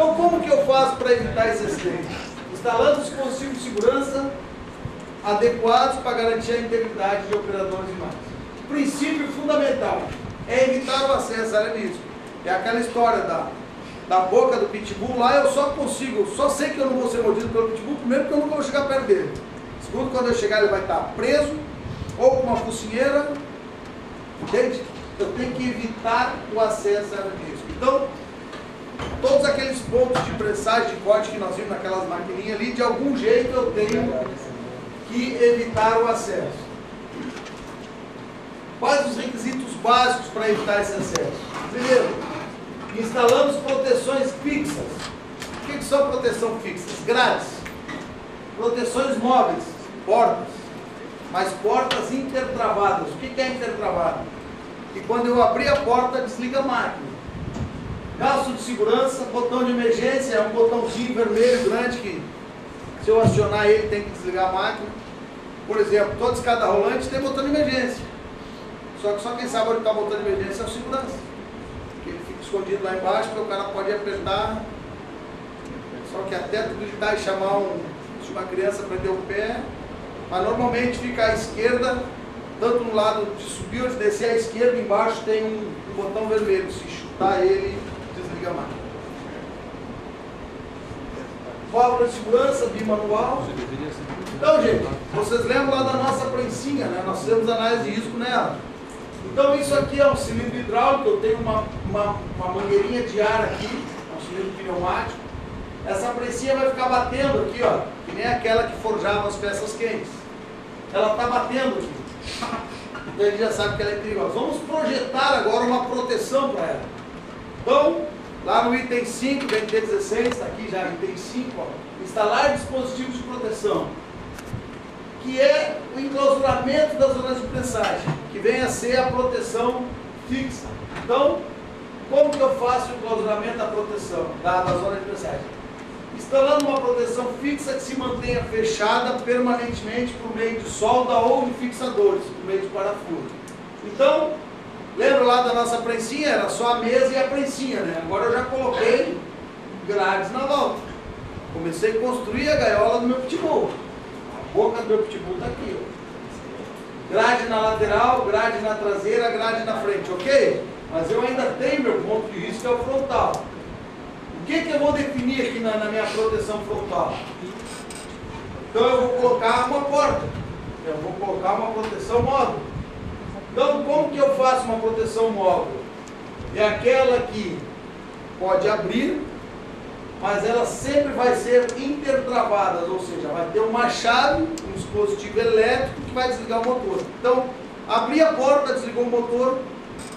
Então, como que eu faço para evitar esse acidente? Instalando dispositivos de segurança adequados para garantir a integridade de operadores e máquinas. O princípio fundamental é evitar o acesso à área de risco. É aquela história da boca do pitbull lá, eu só sei que eu não vou ser mordido pelo pitbull, primeiro porque eu nunca vou chegar perto dele. Segundo, quando eu chegar ele vai estar preso, ou com uma focinheira, entende? Eu tenho que evitar o acesso à área de risco. Então, todos aqueles pontos de pressagem, de corte que nós vimos naquelas maquininhas ali, de algum jeito eu tenho que evitar o acesso. Quais os requisitos básicos para evitar esse acesso? Primeiro, instalamos proteções fixas. O que são proteções fixas? Grades. Proteções móveis, portas. Mas portas intertravadas. O que é intertravado? Que quando eu abrir a porta, desliga a máquina. Calço de segurança, botão de emergência, é um botãozinho vermelho grande que, se eu acionar ele, tem que desligar a máquina. Por exemplo, toda escada rolante tem botão de emergência. Só que só quem sabe onde está o botão de emergência é o segurança. Porque ele fica escondido lá embaixo, porque o cara pode apertar. Só que até tu gritar e chamar uma criança para prender o pé. Mas normalmente fica à esquerda, tanto no lado de subir ou de descer à esquerda, embaixo tem um botão vermelho. Se chutar ele, desliga a máquina. Válvula de segurança, bimanual. Então, gente, vocês lembram lá da nossa prensinha, né? Nós fizemos análise de risco nela. Então, isso aqui é um cilindro hidráulico, eu tenho uma mangueirinha de ar aqui, um cilindro pneumático. Essa prensinha vai ficar batendo aqui, ó, que nem aquela que forjava as peças quentes. Ela está batendo aqui. Então, a gente já sabe que ela é perigosa. Vamos projetar agora uma proteção para ela. Então, lá no item 5, do NT16, está aqui já item 5, ó, instalar dispositivos de proteção, que é o enclausuramento das zonas de prensagem, que vem a ser a proteção fixa. Então, como que eu faço o enclausuramento da proteção, da zona de prensagem? Instalando uma proteção fixa que se mantenha fechada permanentemente por meio de solda ou de fixadores, por meio de parafuso. Então, lembra lá da nossa prensinha? Era só a mesa e a prensinha, né? Agora eu já coloquei grades na volta. Comecei a construir a gaiola do meu pitbull. A boca do meu pitbull está aqui, ó. Grade na lateral, grade na traseira, grade na frente, ok? Mas eu ainda tenho meu ponto de risco, que é o frontal. O que eu vou definir aqui na minha proteção frontal? Então eu vou colocar uma porta. Eu vou colocar uma proteção móvel. Então, como que eu faço uma proteção móvel? É aquela que pode abrir, mas ela sempre vai ser intertravada, ou seja, vai ter uma chave, um dispositivo elétrico que vai desligar o motor. Então, abri a porta, desligou o motor,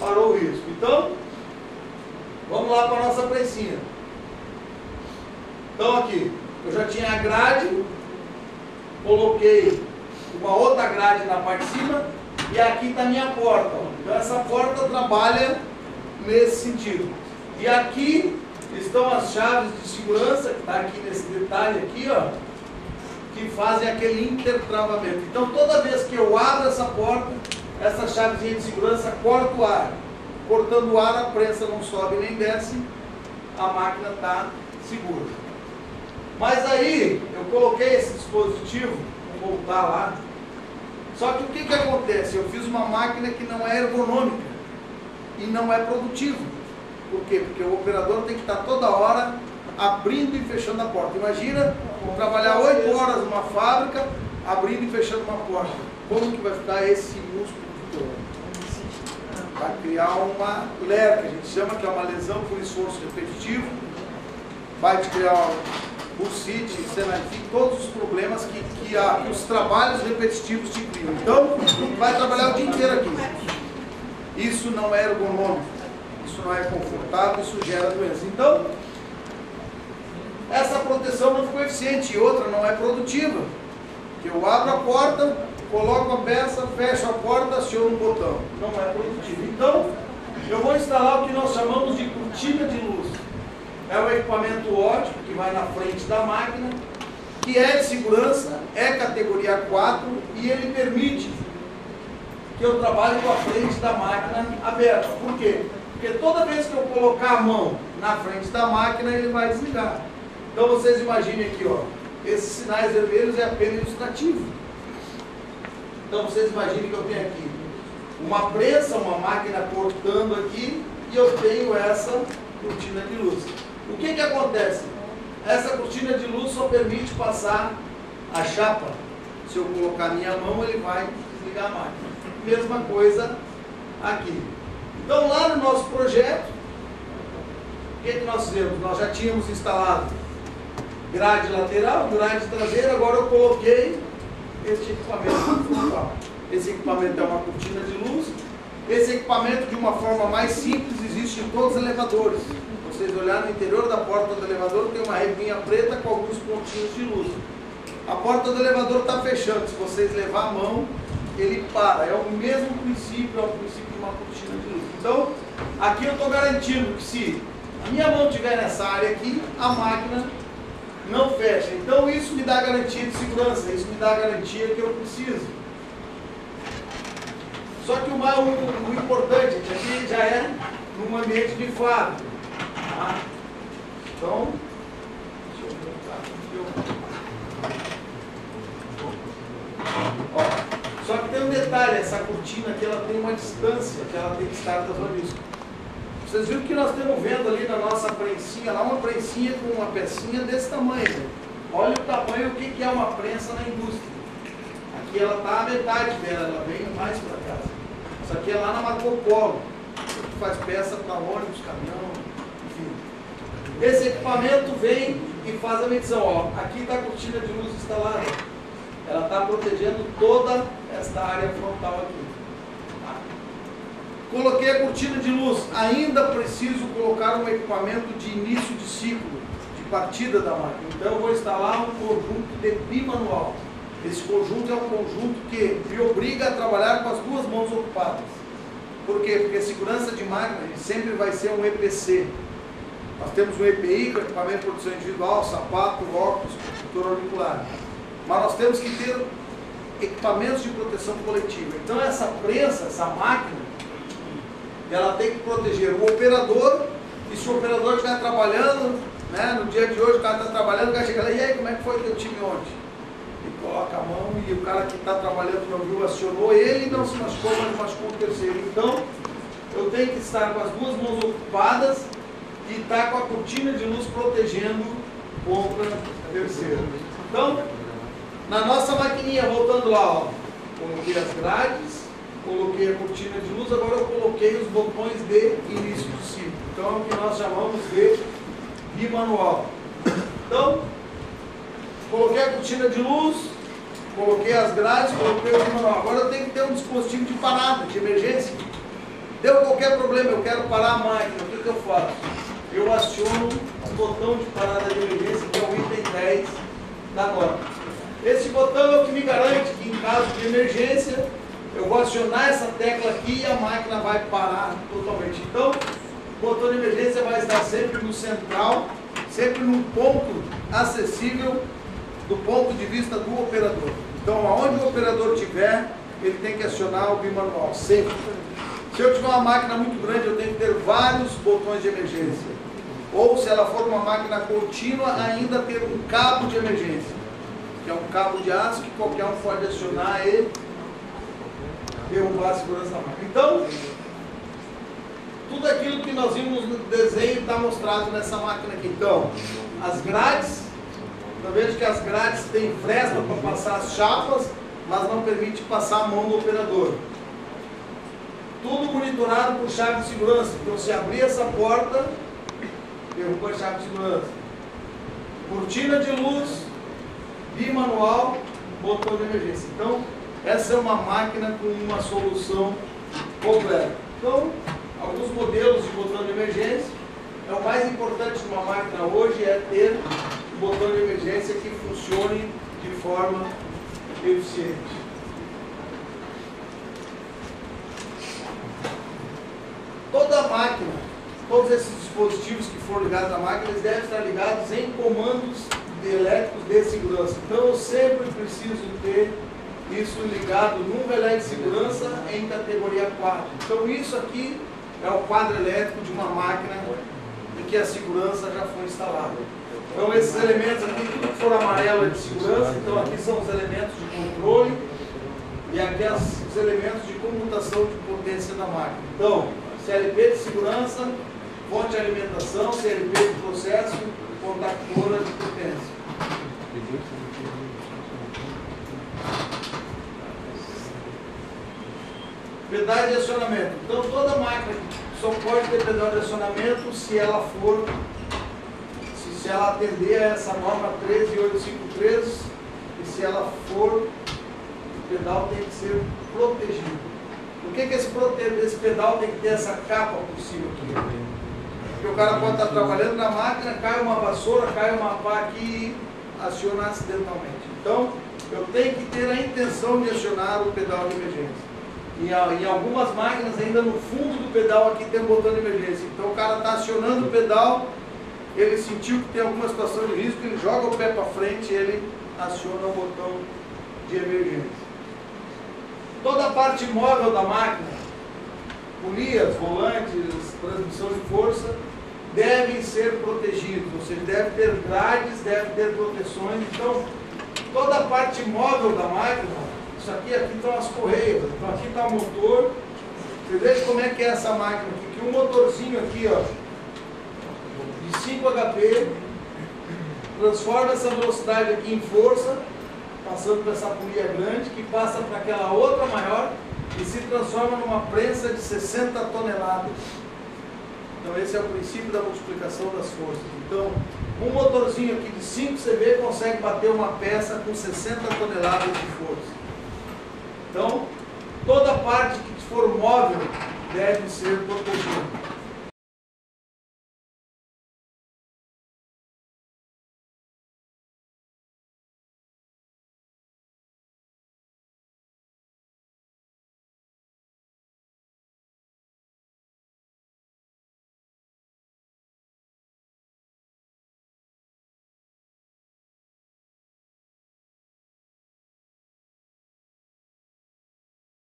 parou o risco. Então, vamos lá para a nossa prensinha. Então, aqui, eu já tinha a grade, coloquei uma outra grade na parte de cima, e aqui está a minha porta. Ó. Então essa porta trabalha nesse sentido. E aqui estão as chaves de segurança, que está aqui nesse detalhe aqui, ó, que fazem aquele intertravamento. Então toda vez que eu abro essa porta, essa chavezinha de segurança corta o ar. Cortando o ar, a prensa não sobe nem desce, a máquina está segura. Mas aí, eu coloquei esse dispositivo, vou voltar lá. Só que o que acontece? Eu fiz uma máquina que não é ergonômica e não é produtiva. Por quê? Porque o operador tem que estar toda hora abrindo e fechando a porta. Imagina trabalhar 8 horas numa fábrica, abrindo e fechando uma porta. Como que vai ficar esse músculo todo? Vai criar uma LER, que a gente chama, que é uma lesão por esforço repetitivo. Vai te criar bursite, senarite, todos os problemas que os trabalhos repetitivos te criam. Então, vai trabalhar o dia inteiro aqui. Isso não é ergonômico, isso não é confortável, isso gera doença. Então, essa proteção não ficou eficiente e outra não é produtiva. Eu abro a porta, coloco a peça, fecho a porta, aciono um botão. Não é produtivo. Então, eu vou instalar o que nós chamamos de cortina de luz. É um equipamento óptico que vai na frente da máquina, que é de segurança, é categoria 4 e ele permite que eu trabalhe com a frente da máquina aberta. Por quê? Porque toda vez que eu colocar a mão na frente da máquina, ele vai desligar. Então vocês imaginem aqui, ó, esses sinais vermelhos é apenas ilustrativo. Então vocês imaginem que eu tenho aqui uma prensa, uma máquina cortando aqui, e eu tenho essa cortina de luz. O que acontece? Essa cortina de luz só permite passar a chapa. Se eu colocar a minha mão, ele vai desligar a máquina. Mesma coisa aqui. Então lá no nosso projeto, o que nós fizemos? Nós já tínhamos instalado grade lateral, grade traseira, agora eu coloquei este equipamento frontal. Esse equipamento é uma cortina de luz. Esse equipamento, de uma forma mais simples, existe em todos os elevadores. Vocês olharem no interior da porta do elevador, tem uma reguinha preta com alguns pontinhos de luz. A porta do elevador está fechando. Se vocês levar a mão, ele para. É o mesmo princípio, é o princípio de uma cortina de luz. Então, aqui eu estou garantindo que se a minha mão estiver nessa área aqui, a máquina não fecha. Então, isso me dá garantia de segurança, isso me dá a garantia que eu preciso. Só que o importante é que aqui já é num ambiente de fábrica. Tá? Então, deixa eu voltar aqui. Ó, só que tem um detalhe, essa cortina aqui ela tem uma distância que ela tem que estar da zona de risco. Vocês viram que nós estamos vendo ali na nossa prensinha, lá uma prensinha com uma pecinha desse tamanho. Né? Olha o tamanho, o que é uma prensa na indústria. Aqui ela está a metade dela, ela vem mais para casa. Isso aqui é lá na Marco Polo, que faz peça para ônibus, caminhão, enfim. Esse equipamento vem e faz a medição. Ó, aqui está a cortina de luz instalada. Ela está protegendo toda esta área frontal aqui. Tá? Coloquei a cortina de luz. Ainda preciso colocar um equipamento de início de ciclo, de partida da máquina. Então eu vou instalar um conjunto de bimanual. Esse conjunto é um conjunto que me obriga a trabalhar com as duas mãos ocupadas. Por quê? Porque a segurança de máquina sempre vai ser um EPC. Nós temos um EPI, que é o equipamento de proteção individual, sapato, óculos, protetor auricular. Mas nós temos que ter equipamentos de proteção coletiva. Então essa prensa, essa máquina, ela tem que proteger o operador, e se o operador estiver trabalhando, né, no dia de hoje o cara está trabalhando, o cara chega lá, e aí, como é que foi o teu time ontem? Ele coloca a mão e o cara que está trabalhando não viu, acionou ele, não se machucou, mas machucou o terceiro. Então, eu tenho que estar com as duas mãos ocupadas e estar com a cortina de luz protegendo contra o terceiro. Então, na nossa maquininha, voltando lá, ó, coloquei as grades, coloquei a cortina de luz, agora eu coloquei os botões de início de ciclo. Então, é o que nós chamamos de bimanual. Então, coloquei a cortina de luz, coloquei as grades, coloquei o bimanual. Agora eu tenho que ter um dispositivo de parada, de emergência. Deu qualquer problema, eu quero parar a máquina, o que eu faço? Eu aciono o botão de parada de emergência, que é o item 10 da norma. Esse botão é o que me garante que em caso de emergência, eu vou acionar essa tecla aqui e a máquina vai parar totalmente. Então, o botão de emergência vai estar sempre no central, sempre num ponto acessível do ponto de vista do operador. Então, aonde o operador estiver, ele tem que acionar o bimanual, sempre. Se eu tiver uma máquina muito grande, eu tenho que ter vários botões de emergência. Ou, se ela for uma máquina contínua, ainda ter um cabo de emergência, que é um cabo de aço que qualquer um pode acionar e derrubar a segurança da máquina. Então, tudo aquilo que nós vimos no desenho está mostrado nessa máquina aqui. Então, as grades, eu vejo que as grades têm fresta para passar as chapas, mas não permite passar a mão do operador. Tudo monitorado por chave de segurança. Então, se abrir essa porta, derruba a chave de segurança. Cortina de luz, bimanual, botão de emergência. Então, essa é uma máquina com uma solução completa. Então, alguns modelos de botão de emergência. O mais importante de uma máquina hoje é ter um botão de emergência que funcione de forma eficiente. Toda a máquina, todos esses dispositivos que foram ligados à máquina, eles devem estar ligados em comandos elétricos de segurança. Então eu sempre preciso ter isso ligado num relé de segurança em categoria 4. Então isso aqui é o quadro elétrico de uma máquina em que a segurança já foi instalada. Então esses elementos aqui, tudo que for amarelo é de segurança, então aqui são os elementos de controle e aqui os elementos de comutação de potência da máquina. Então, CLP de segurança, fonte de alimentação, CLP de processo, contactora de potência. Pedais de acionamento. Então toda máquina só pode ter pedal de acionamento se ela for, se ela atender a essa norma 13853 e se ela for, o pedal tem que ser protegido. Por que esse pedal tem que ter essa capa por cima aqui? Porque o cara pode estar trabalhando na máquina, cai uma vassoura, cai uma pá aqui e aciona acidentalmente. Então eu tenho que ter a intenção de acionar o pedal de emergência. Em algumas máquinas, ainda no fundo do pedal aqui tem um botão de emergência. Então o cara está acionando o pedal, ele sentiu que tem alguma situação de risco, ele joga o pé para frente e ele aciona o botão de emergência. Toda a parte móvel da máquina, polias, volantes, transmissão de força, devem ser protegidos. Ou seja, deve ter grades, deve ter proteções. Então, toda a parte móvel da máquina, isso aqui estão as correias, então aqui está o motor. Você veja como é que é essa máquina aqui, que um motorzinho aqui, ó, de 5 HP, transforma essa velocidade aqui em força, passando por essa polia grande, que passa para aquela outra maior e se transforma numa prensa de 60 toneladas. Então esse é o princípio da multiplicação das forças. Então, um motorzinho aqui de 5 CV consegue bater uma peça com 60 toneladas de força. Então, toda parte que for móvel deve ser protegida.